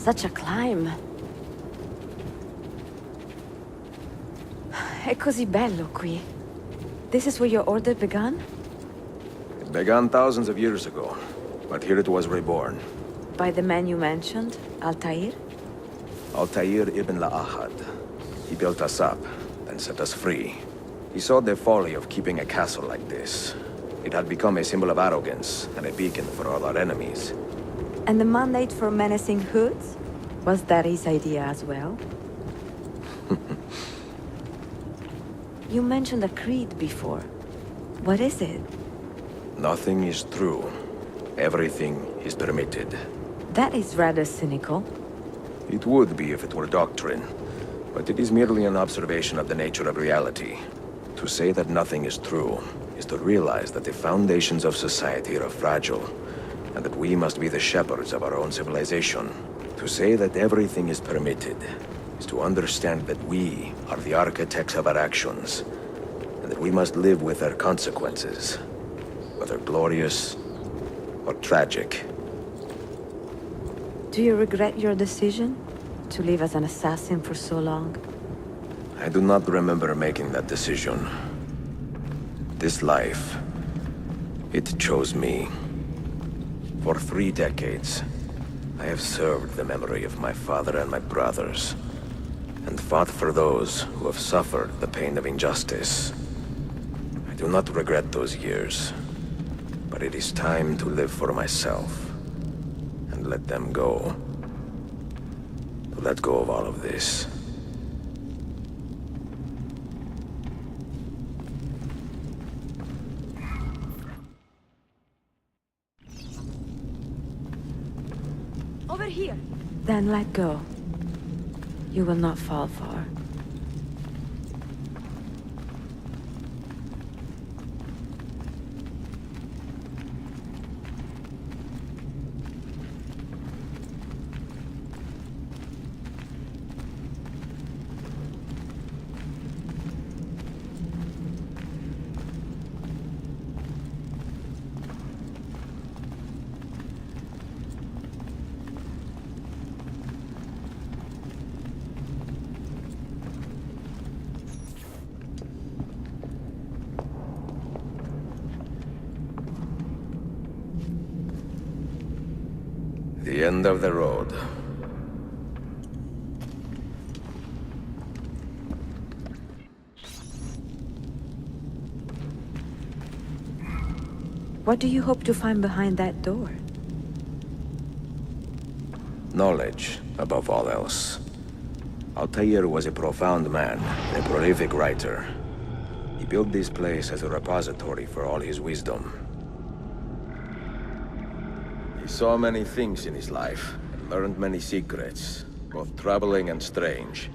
Such a climb. È così bello qui. This is where your order began? It began thousands of years ago, but here it was reborn. By the man you mentioned, Altair? Altair Ibn La-Ahad. He built us up, and set us free. He saw the folly of keeping a castle like this. It had become a symbol of arrogance, and a beacon for all our enemies. And the mandate for menacing hoods? Was that his idea as well? You mentioned a creed before. What is it? Nothing is true. Everything is permitted. That is rather cynical. It would be if it were doctrine, but it is merely an observation of the nature of reality. To say that nothing is true is to realize that the foundations of society are fragile, and that we must be the shepherds of our own civilization. To say that everything is permitted is to understand that we are the architects of our actions, and that we must live with their consequences, whether glorious or tragic. Do you regret your decision to live as an assassin for so long? I do not remember making that decision. This life, it chose me. For 3 decades, I have served the memory of my father and my brothers, and fought for those who have suffered the pain of injustice. I do not regret those years, but it is time to live for myself, and let them go. To let go of all of this. Over here! Then let go. You will not fall far. The end of the road. What do you hope to find behind that door? Knowledge, above all else. Altair was a profound man, a prolific writer. He built this place as a repository for all his wisdom. He saw many things in his life, and learned many secrets, both troubling and strange.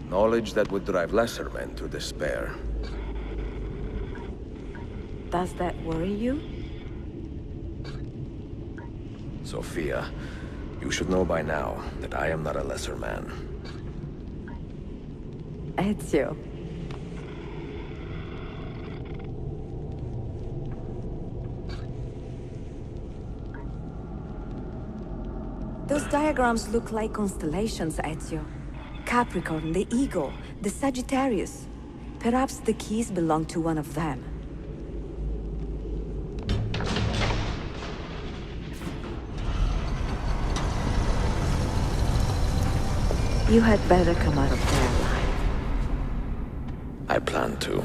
Knowledge that would drive lesser men to despair. Does that worry you? Sophia, you should know by now that I am not a lesser man. Ezio. Those diagrams look like constellations, Ezio. Capricorn, the Eagle, the Sagittarius. Perhaps the keys belong to one of them. You had better come out of there alive. I plan to.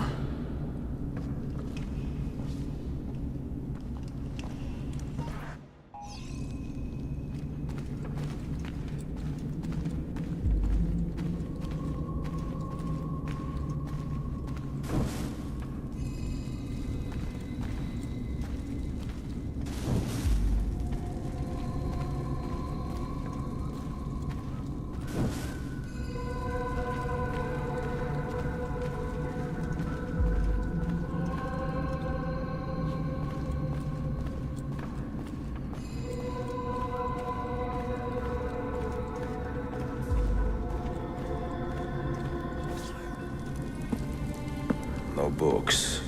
No books.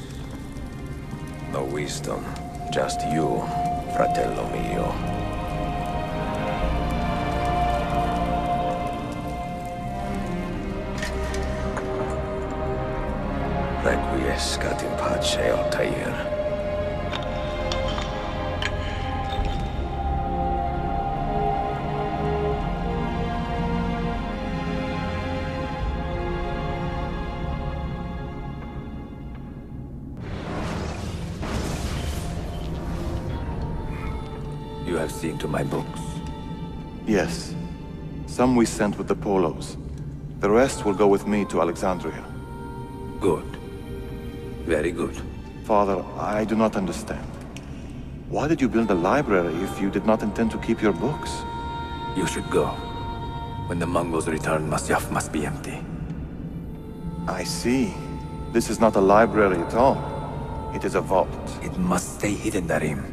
No wisdom. Just you, fratello mio. Requiescat in pace, Altair. You have seen to my books. Yes. Some we sent with the Polos. The rest will go with me to Alexandria. Good. Very good. Father, I do not understand. Why did you build a library if you did not intend to keep your books? You should go. When the Mongols return, Masyaf must be empty. I see. This is not a library at all. It is a vault. It must stay hidden, Darim.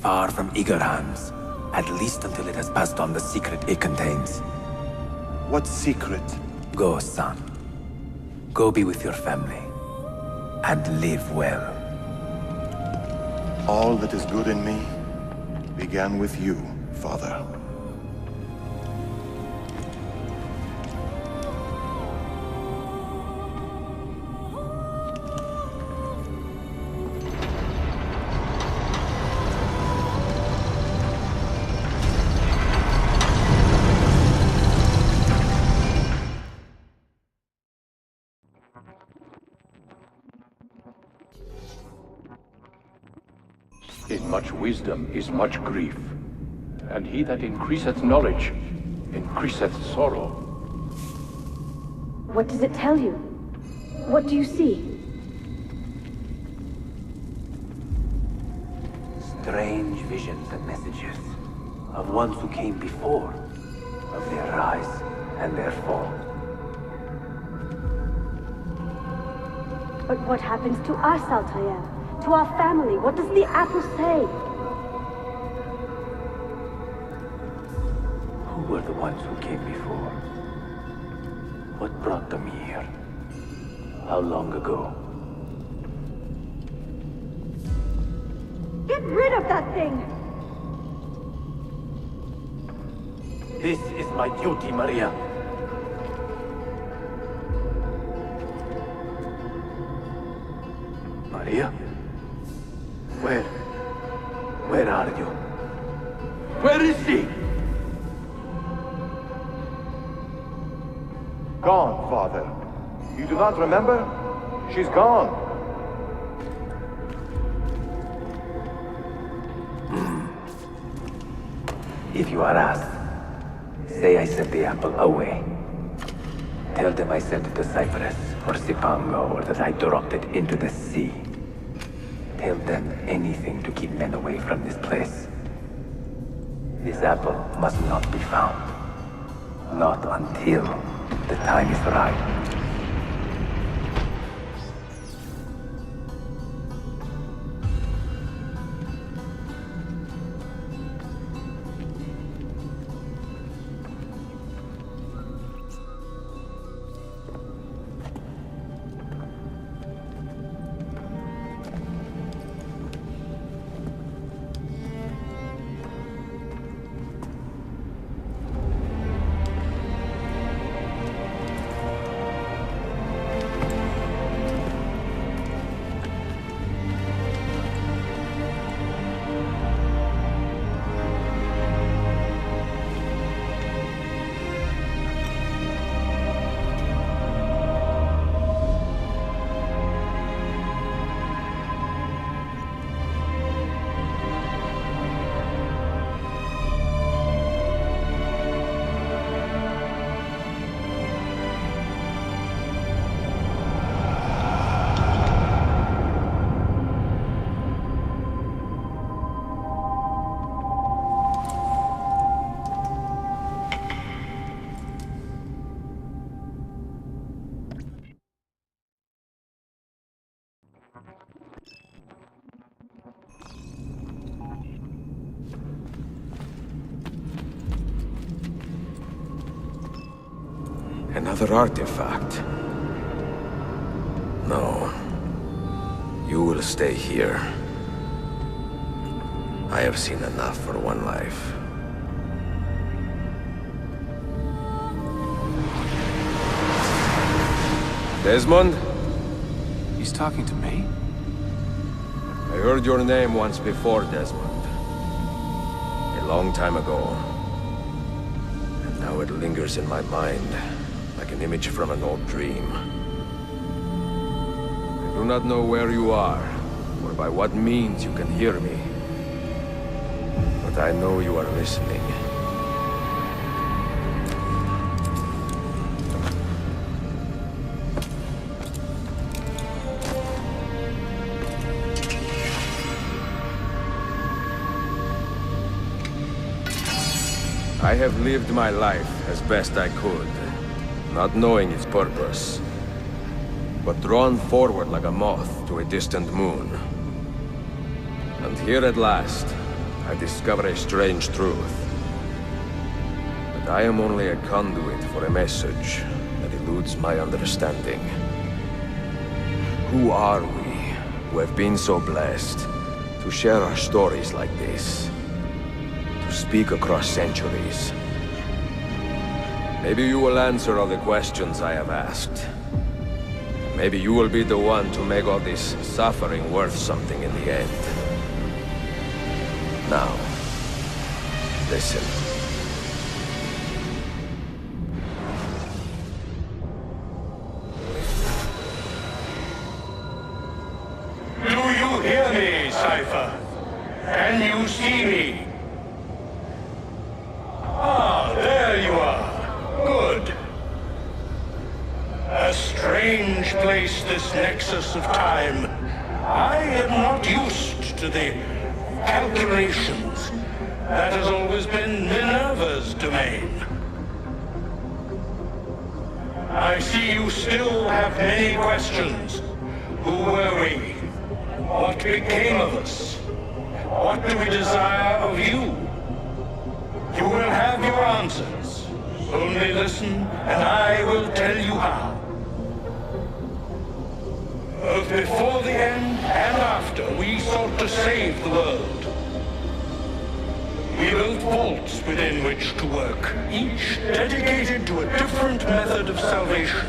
Far from eager hands. At least until it has passed on the secret it contains. What secret? Go, son. Go be with your family. And live well. All that is good in me began with you, Father. In much wisdom is much grief, and he that increaseth knowledge increaseth sorrow. What does it tell you? What do you see? Strange visions and messages of ones who came before, of their rise and their fall. But what happens to us, Altair? To our family? What does the apple say? Who were the ones who came before? What brought them here? How long ago? Get rid of that thing! This is my duty, Maria. Maria? Where are you? Where is she? Gone, Father. You do not remember? She's gone. If you are asked, say I sent the apple away. Tell them I sent it to Cyprus or Cipango, or that I dropped it into the sea. Tell them anything to keep men away from this place. This apple must not be found. Not until the time is right. Another artifact. No. You will stay here. I have seen enough for one life. Desmond? He's talking to me? I heard your name once before, Desmond. A long time ago. And now it lingers in my mind, like an image from an old dream. I do not know where you are, or by what means you can hear me. But I know you are listening. I have lived my life as best I could, not knowing its purpose, but drawn forward like a moth to a distant moon. And here at last, I discover a strange truth. That I am only a conduit for a message that eludes my understanding. Who are we, who have been so blessed to share our stories like this? Speak across centuries. Maybe you will answer all the questions I have asked. Maybe you will be the one to make all this suffering worth something in the end. Now, listen. Do you hear me, Cypher? Can you see me? Ah, there you are. Good. A strange place, this nexus of time. I am not used to the calculations. That has always been Minerva's domain. I see you still have many questions. Who were we? What became of us? What do we desire of you? You will have your answers. Only listen, and I will tell you how. Both before the end and after, we sought to save the world. We built vaults within which to work, each dedicated to a different method of salvation.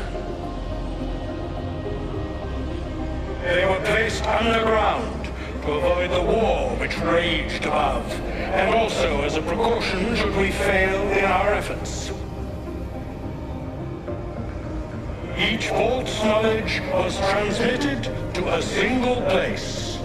They were placed underground to avoid the war which raged above, and also as a precaution should we fail in our efforts. Each vault's knowledge was transmitted to a single place.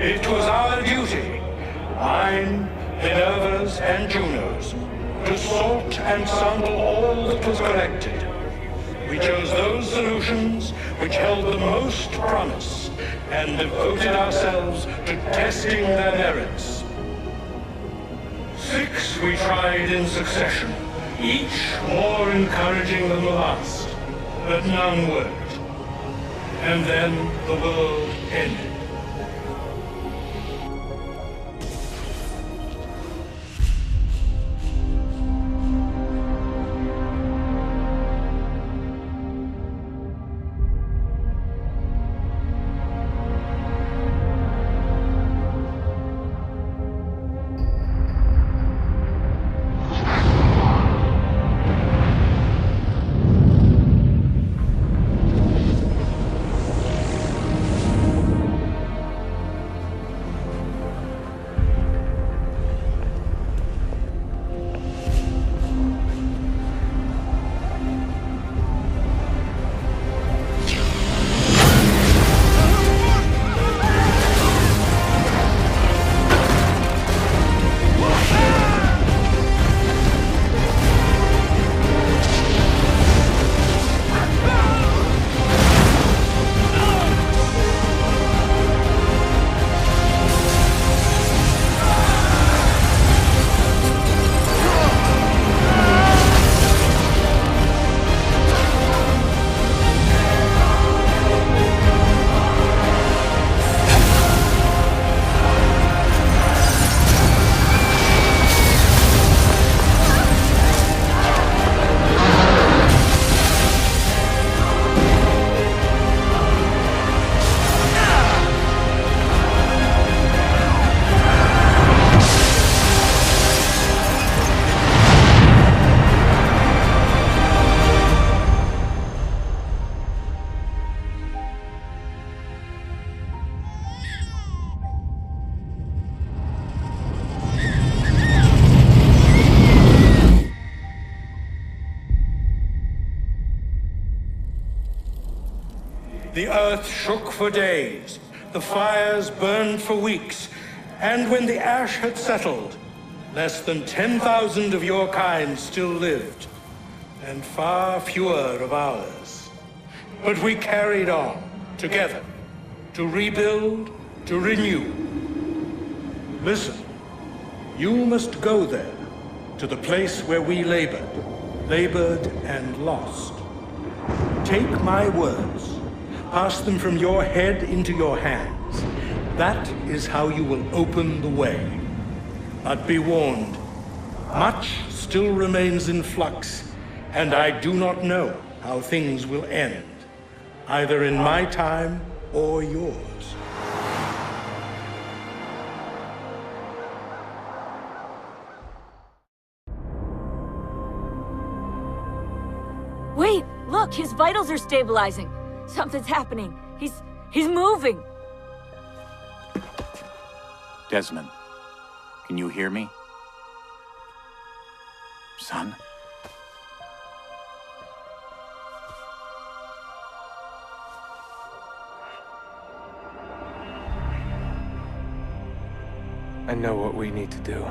It was our duty, mine, Minerva's, and Juno's, to sort and sample all that was collected. We chose those solutions which held the most promise, and devoted ourselves to testing their merits. 6 we tried in succession, each more encouraging than the last, but none worked. And then the world ended. The earth shook for days, the fires burned for weeks, and when the ash had settled, less than 10,000 of your kind still lived, and far fewer of ours. But we carried on, together, to rebuild, to renew. Listen, you must go there, to the place where we labored and lost. Take my words, pass them from your head into your hands. That is how you will open the way. But be warned, much still remains in flux, and I do not know how things will end, either in my time or yours. Wait, look, his vitals are stabilizing. Something's happening. He's moving. Desmond, can you hear me? Son? I know what we need to do.